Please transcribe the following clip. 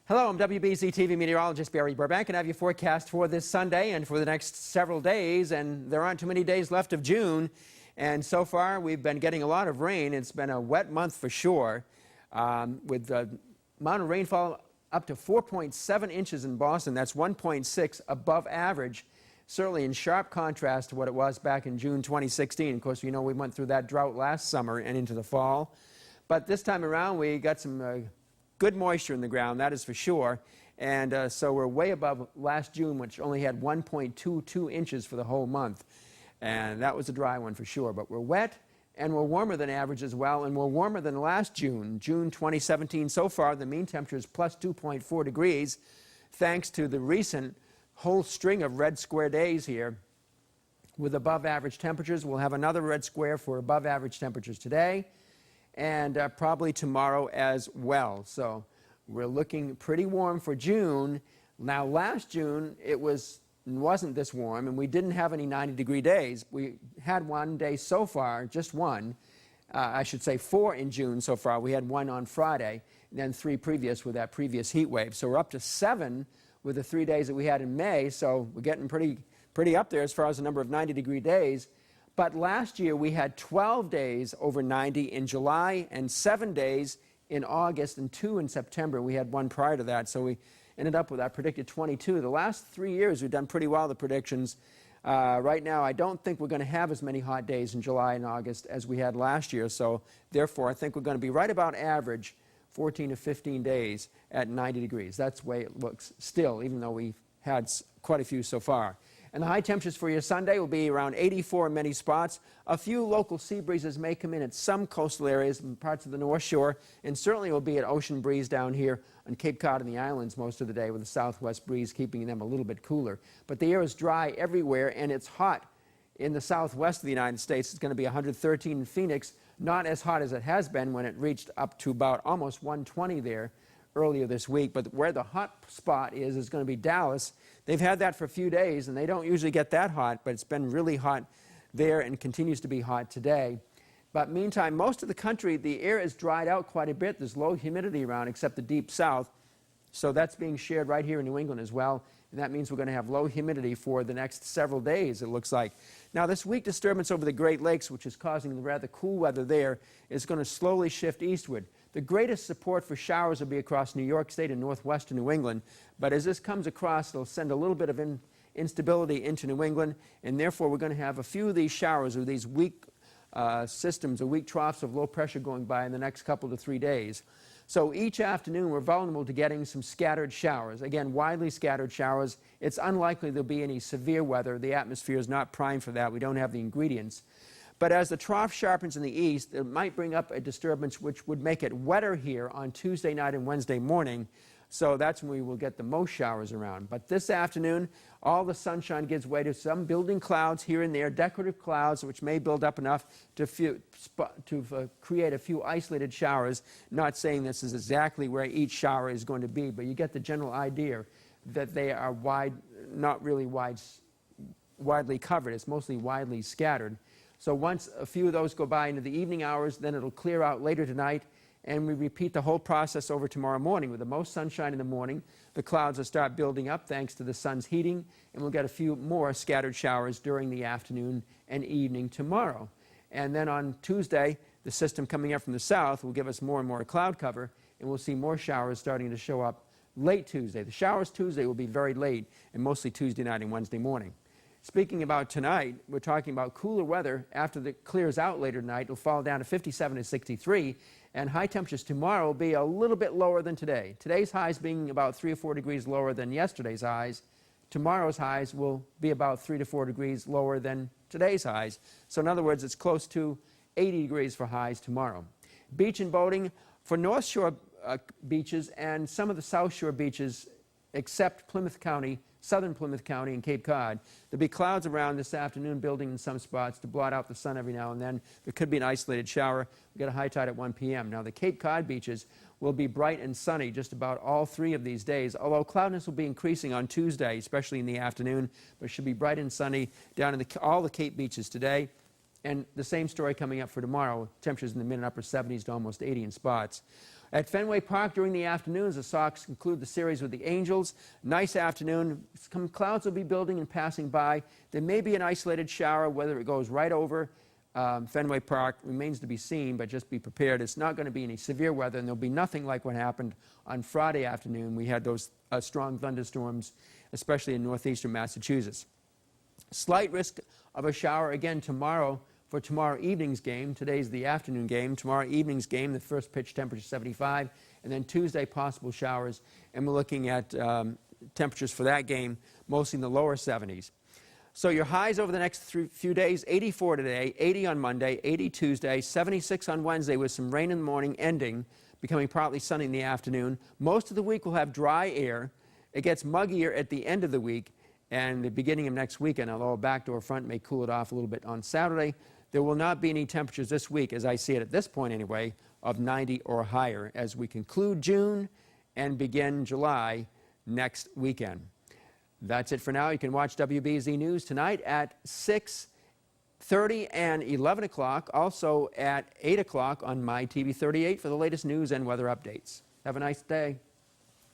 Hello, I'm wbz-tv meteorologist Barry Burbank, and I have your forecast for this Sunday and for the next several days. And there aren't too many days left of June, and so far we've been getting a lot of rain. It's been a wet month for sure, with the amount of rainfall up to 4.7 inches in Boston. That's 1.6 above average, certainly in sharp contrast to what it was back in June 2016. Of course, you know we went through that drought last summer and into the fall, but this time around we got some good moisture in the ground, that is for sure. And so we're way above last June, which only had 1.22 inches for the whole month. And that was a dry one for sure. But we're wet, and we're warmer than average as well, and we're warmer than last June. June 2017 so far, the mean temperature is plus 2.4 degrees, thanks to the recent whole string of red square days here with above average temperatures. We'll have another red square for above average temperatures today, and probably tomorrow as well. So we're looking pretty warm for June. Now last June it wasn't this warm, and we didn't have any 90-degree days. We had one day so far, just one. I should say 4 in June so far. We had one on Friday, and then 3 previous with that previous heat wave. So we're up to 7 with the 3 days that we had in May. So we're getting pretty up there as far as the number of 90-degree days. But last year we had 12 days over 90 in July and 7 days in August and 2 in September. We had one prior to that, so we ended up with that predicted 22. The last 3 years we've done pretty well, the predictions. Right now I don't think we're going to have as many hot days in July and August as we had last year, so therefore I think we're going to be right about average, 14 to 15 days at 90 degrees. That's the way it looks still, even though we've had quite a few so far. And the high temperatures for your Sunday will be around 84 in many spots. A few local sea breezes may come in at some coastal areas and parts of the North Shore, and certainly will be an ocean breeze down here on Cape Cod and the islands most of the day, with a southwest breeze keeping them a little bit cooler. But the air is dry everywhere, and it's hot in the southwest of the United States. It's going to be 113 in Phoenix, not as hot as it has been when it reached up to about almost 120 there earlier this week. But where the hot spot is going to be Dallas. They've had that for a few days, and they don't usually get that hot, but it's been really hot there and continues to be hot today. But meantime, most of the country, the air is dried out quite a bit. There's low humidity around, except the deep south. So that's being shared right here in New England as well. And that means we're going to have low humidity for the next several days, it looks like. Now, this weak disturbance over the Great Lakes, which is causing the rather cool weather there, is going to slowly shift eastward. The greatest support for showers will be across New York State and northwestern New England. But as this comes across, it'll send a little bit of instability into New England, and therefore we're going to have a few of these showers or these weak systems or weak troughs of low pressure going by in the next couple to 3 days. So each afternoon we're vulnerable to getting some scattered showers. Again, widely scattered showers. It's unlikely there'll be any severe weather. The atmosphere is not primed for that. We don't have the ingredients. But as the trough sharpens in the east, it might bring up a disturbance which would make it wetter here on Tuesday night and Wednesday morning. So that's when we will get the most showers around. But this afternoon, all the sunshine gives way to some building clouds here and there, decorative clouds which may build up enough to create a few isolated showers. Not saying this is exactly where each shower is going to be, but you get the general idea that they are not really widely covered. It's mostly widely scattered. So once a few of those go by into the evening hours, then it'll clear out later tonight. And we repeat the whole process over tomorrow morning. With the most sunshine in the morning, the clouds will start building up thanks to the sun's heating, and we'll get a few more scattered showers during the afternoon and evening tomorrow. And then on Tuesday, the system coming up from the south will give us more and more cloud cover, and we'll see more showers starting to show up late Tuesday. The showers Tuesday will be very late, and mostly Tuesday night and Wednesday morning. Speaking about tonight, we're talking about cooler weather. After it clears out later tonight, it'll fall down to 57 to 63, and high temperatures tomorrow will be a little bit lower than today. Today's highs being about 3 or 4 degrees lower than yesterday's highs. Tomorrow's highs will be about 3 to 4 degrees lower than today's highs. So in other words, it's close to 80 degrees for highs tomorrow. Beach and boating for North Shore beaches and some of the South Shore beaches, except Plymouth County, southern Plymouth County and Cape Cod. There'll be clouds around this afternoon building in some spots to blot out the sun every now and then. There could be an isolated shower. We'll get a high tide at 1 p.m. Now the Cape Cod beaches will be bright and sunny just about all 3 of these days, although cloudiness will be increasing on Tuesday, especially in the afternoon, but it should be bright and sunny down in all the Cape beaches today. And the same story coming up for tomorrow, temperatures in the mid and upper 70s to almost 80 in spots. At Fenway Park during the afternoons, the Sox conclude the series with the Angels. Nice afternoon. Some clouds will be building and passing by. There may be an isolated shower. Whether it goes right over Fenway Park remains to be seen, but just be prepared. It's not going to be any severe weather, and there'll be nothing like what happened on Friday afternoon. We had those strong thunderstorms, especially in northeastern Massachusetts. Slight risk of a shower again tomorrow for tomorrow evening's game. Today's the afternoon game. Tomorrow evening's game, the first pitch temperature 75, and then Tuesday possible showers, and we're looking at temperatures for that game mostly in the lower 70s. So your highs over the next few days: 84 today, 80 on Monday, 80 Tuesday, 76 on Wednesday with some rain in the morning, ending, becoming partly sunny in the afternoon. Most of the week will have dry air. It gets muggier at the end of the week and the beginning of next weekend, although a backdoor front may cool it off a little bit on Saturday. There will not be any temperatures this week, as I see it at this point anyway, of 90 or higher as we conclude June and begin July next weekend. That's it for now. You can watch WBZ News tonight at 6:30 and 11 o'clock, also at 8 o'clock on My TV 38 for the latest news and weather updates. Have a nice day.